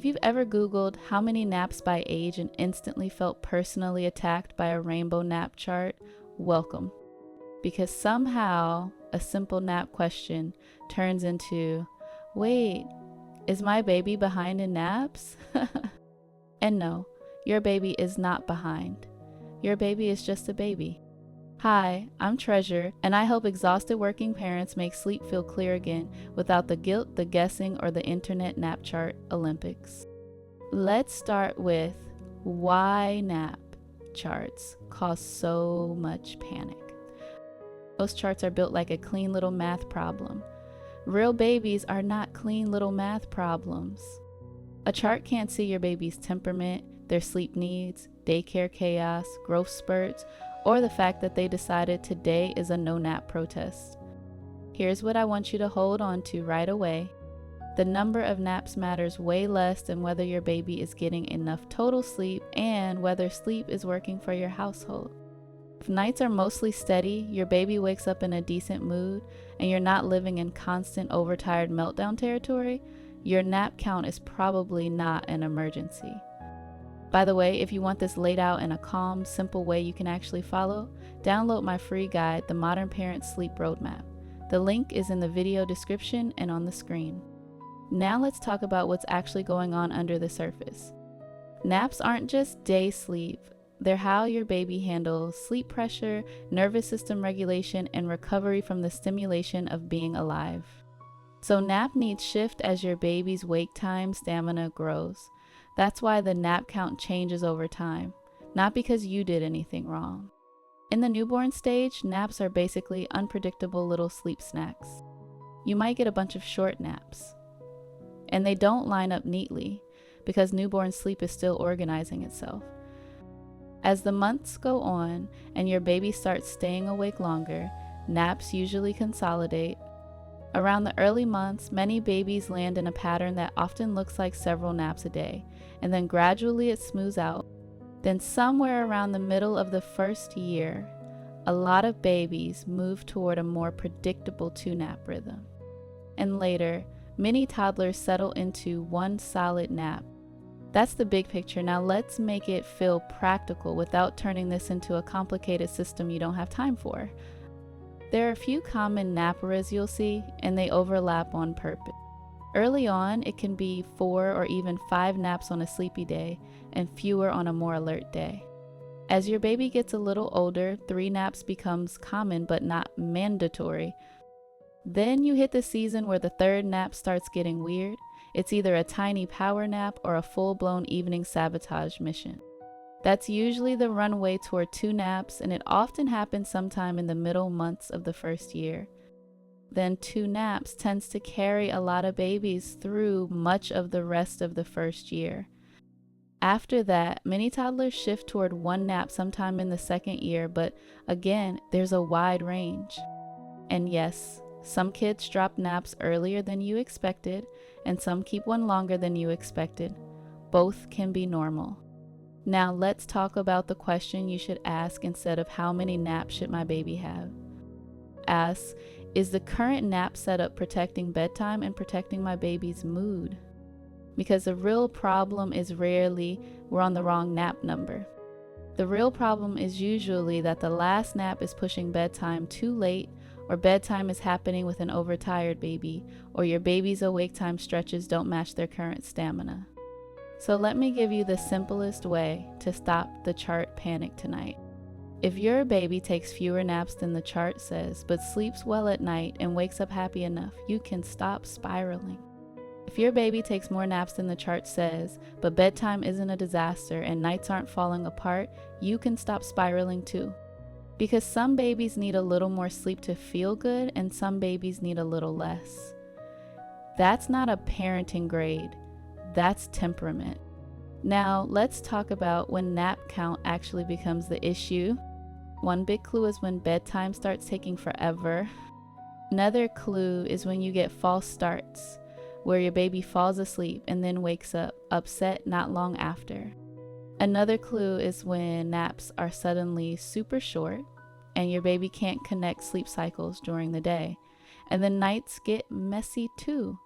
If you've ever Googled how many naps by age and instantly felt personally attacked by a rainbow nap chart, welcome. Because somehow a simple nap question turns into, wait, is my baby behind in naps? And no, your baby is not behind. Your baby is just a baby. Hi, I'm Treasure, and I help exhausted working parents make sleep feel clear again without the guilt, the guessing, or the internet nap chart Olympics. Let's start with why nap charts cause so much panic. Most charts are built like a clean little math problem. Real babies are not clean little math problems. A chart can't see your baby's temperament, their sleep needs, daycare chaos, growth spurts, or the fact that they decided today is a no-nap protest. Here's what I want you to hold on to right away. The number of naps matters way less than whether your baby is getting enough total sleep and whether sleep is working for your household. If nights are mostly steady, your baby wakes up in a decent mood, and you're not living in constant overtired meltdown territory, your nap count is probably not an emergency. By the way, if you want this laid out in a calm, simple way you can actually follow, download my free guide, The Modern Parent Sleep Roadmap. The link is in the video description and on the screen. Now let's talk about what's actually going on under the surface. Naps aren't just day sleep. They're how your baby handles sleep pressure, nervous system regulation, and recovery from the stimulation of being alive. So nap needs shift as your baby's wake time stamina grows. That's why the nap count changes over time, not because you did anything wrong. In the newborn stage, naps are basically unpredictable little sleep snacks. You might get a bunch of short naps, and they don't line up neatly because newborn sleep is still organizing itself. As the months go on and your baby starts staying awake longer, naps usually consolidate. Around the early months, many babies land in a pattern that often looks like several naps a day, and then gradually it smooths out. Then somewhere around the middle of the first year, a lot of babies move toward a more predictable 2-nap rhythm. And later, many toddlers settle into one solid nap. That's the big picture. Now let's make it feel practical without turning this into a complicated system you don't have time for. There are a few common napperas you'll see, and they overlap on purpose. Early on, it can be 4 or even 5 naps on a sleepy day, and fewer on a more alert day. As your baby gets a little older, 3 naps becomes common but not mandatory. Then you hit the season where the 3rd nap starts getting weird. It's either a tiny power nap or a full-blown evening sabotage mission. That's usually the runway toward 2 naps, and it often happens sometime in the middle months of the first year. Then 2 naps tends to carry a lot of babies through much of the rest of the first year. After that, many toddlers shift toward 1 nap sometime in the 2nd year, but again, there's a wide range. And yes, some kids drop naps earlier than you expected, and some keep one longer than you expected. Both can be normal. Now let's talk about the question you should ask instead of how many naps should my baby have. Ask, is the current nap setup protecting bedtime and protecting my baby's mood? Because the real problem is rarely we're on the wrong nap number. The real problem is usually that the last nap is pushing bedtime too late, or bedtime is happening with an overtired baby, or your baby's awake time stretches don't match their current stamina. So let me give you the simplest way to stop the chart panic tonight. If your baby takes fewer naps than the chart says, but sleeps well at night and wakes up happy enough, you can stop spiraling. If your baby takes more naps than the chart says, but bedtime isn't a disaster and nights aren't falling apart, you can stop spiraling too. Because some babies need a little more sleep to feel good, and some babies need a little less. That's not a parenting grade. That's temperament. Now, let's talk about when nap count actually becomes the issue. One big clue is when bedtime starts taking forever. Another clue is when you get false starts, where your baby falls asleep and then wakes up upset not long after. Another clue is when naps are suddenly super short and your baby can't connect sleep cycles during the day. And then nights get messy too.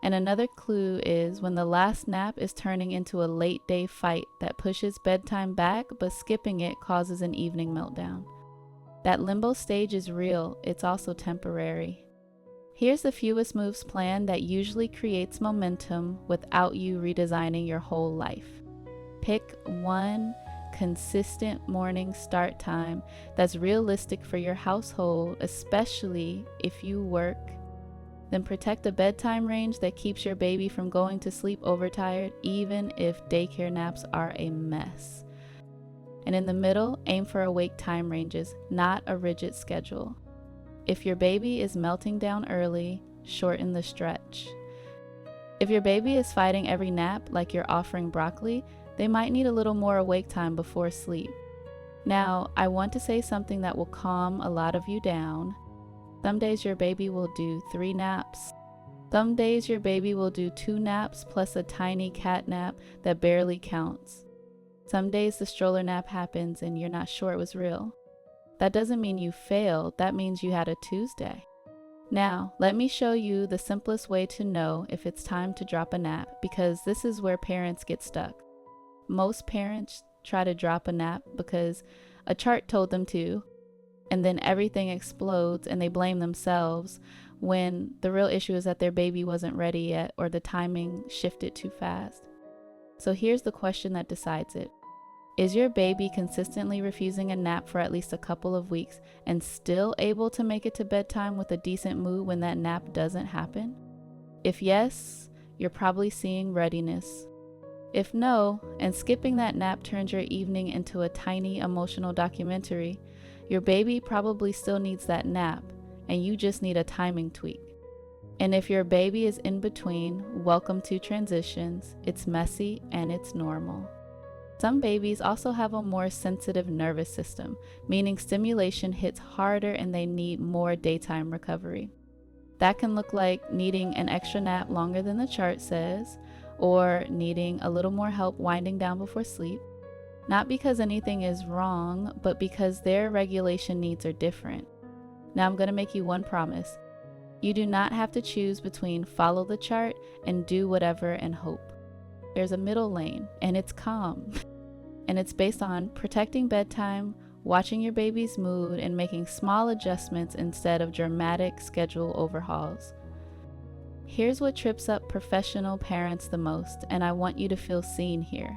And another clue is when the last nap is turning into a late day fight that pushes bedtime back, but skipping it causes an evening meltdown. That limbo stage is real, it's also temporary. Here's the fewest moves plan that usually creates momentum without you redesigning your whole life. Pick one consistent morning start time that's realistic for your household, especially if you work. Then protect a bedtime range that keeps your baby from going to sleep overtired, even if daycare naps are a mess. And in the middle, aim for awake time ranges, not a rigid schedule. If your baby is melting down early, shorten the stretch. If your baby is fighting every nap like you're offering broccoli, they might need a little more awake time before sleep. Now, I want to say something that will calm a lot of you down. Some days your baby will do 3 naps. Some days your baby will do 2 naps plus a tiny cat nap that barely counts. Some days the stroller nap happens and you're not sure it was real. That doesn't mean you failed, that means you had a Tuesday. Now, let me show you the simplest way to know if it's time to drop a nap, because this is where parents get stuck. Most parents try to drop a nap because a chart told them to, and then everything explodes and they blame themselves when the real issue is that their baby wasn't ready yet or the timing shifted too fast. So here's the question that decides it. Is your baby consistently refusing a nap for at least a couple of weeks and still able to make it to bedtime with a decent mood when that nap doesn't happen? If yes, you're probably seeing readiness. If no, and skipping that nap turns your evening into a tiny emotional documentary, your baby probably still needs that nap, and you just need a timing tweak. And if your baby is in between, welcome to transitions. It's messy and it's normal. Some babies also have a more sensitive nervous system, meaning stimulation hits harder and they need more daytime recovery. That can look like needing an extra nap longer than the chart says, or needing a little more help winding down before sleep. Not because anything is wrong, but because their regulation needs are different. Now I'm going to make you one promise. You do not have to choose between follow the chart and do whatever and hope. There's a middle lane, and it's calm. And it's based on protecting bedtime, watching your baby's mood, and making small adjustments instead of dramatic schedule overhauls. Here's what trips up professional parents the most, and I want you to feel seen here.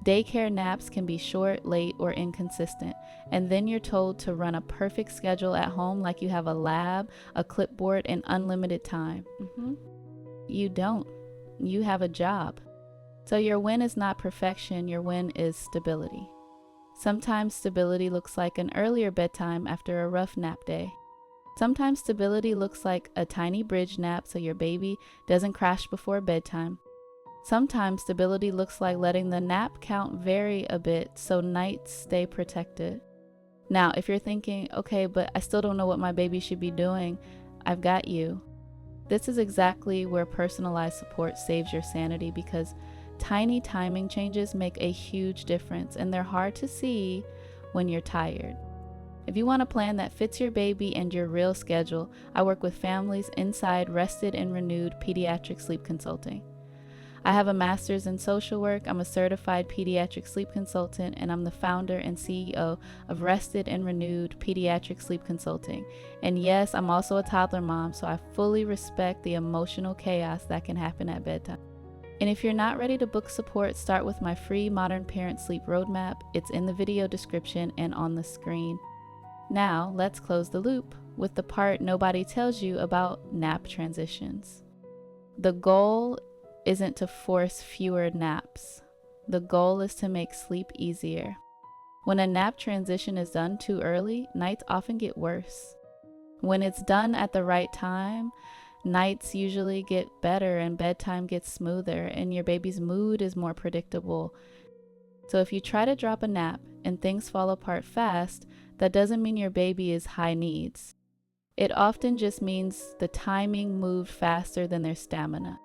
Daycare naps can be short, late, or inconsistent, and then you're told to run a perfect schedule at home like you have a lab, a clipboard, and unlimited time. You don't. You have a job. So your win is not perfection, your win is stability. Sometimes stability looks like an earlier bedtime after a rough nap day. Sometimes stability looks like a tiny bridge nap so your baby doesn't crash before bedtime. Sometimes stability looks like letting the nap count vary a bit so nights stay protected. Now, if you're thinking, okay, but I still don't know what my baby should be doing, I've got you. This is exactly where personalized support saves your sanity, because tiny timing changes make a huge difference and they're hard to see when you're tired. If you want a plan that fits your baby and your real schedule, I work with families inside Rested and Renewed Pediatric Sleep Consulting. I have a master's in social work, I'm a certified pediatric sleep consultant, and I'm the founder and CEO of Rested and Renewed Pediatric Sleep Consulting. And yes, I'm also a toddler mom, so I fully respect the emotional chaos that can happen at bedtime. And if you're not ready to book support, start with my free Modern Parent Sleep Roadmap. It's in the video description and on the screen. Now, let's close the loop with the part nobody tells you about nap transitions. The goal isn't to force fewer naps. The goal is to make sleep easier. When a nap transition is done too early, nights often get worse. When it's done at the right time, nights usually get better and bedtime gets smoother and your baby's mood is more predictable. So if you try to drop a nap and things fall apart fast, that doesn't mean your baby is high needs. It often just means the timing moved faster than their stamina.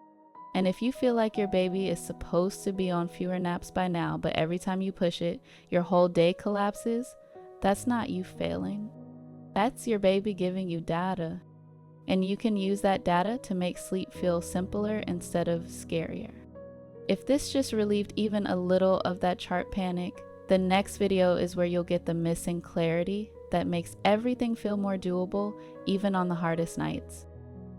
And if you feel like your baby is supposed to be on fewer naps by now, but every time you push it, your whole day collapses, that's not you failing. That's your baby giving you data. and you can use that data to make sleep feel simpler instead of scarier. If this just relieved even a little of that chart panic, the next video is where you'll get the missing clarity that makes everything feel more doable, even on the hardest nights.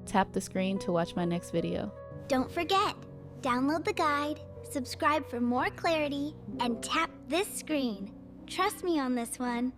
Tap the screen to watch my next video. Don't forget, download the guide, subscribe for more clarity, and tap this screen. Trust me on this one.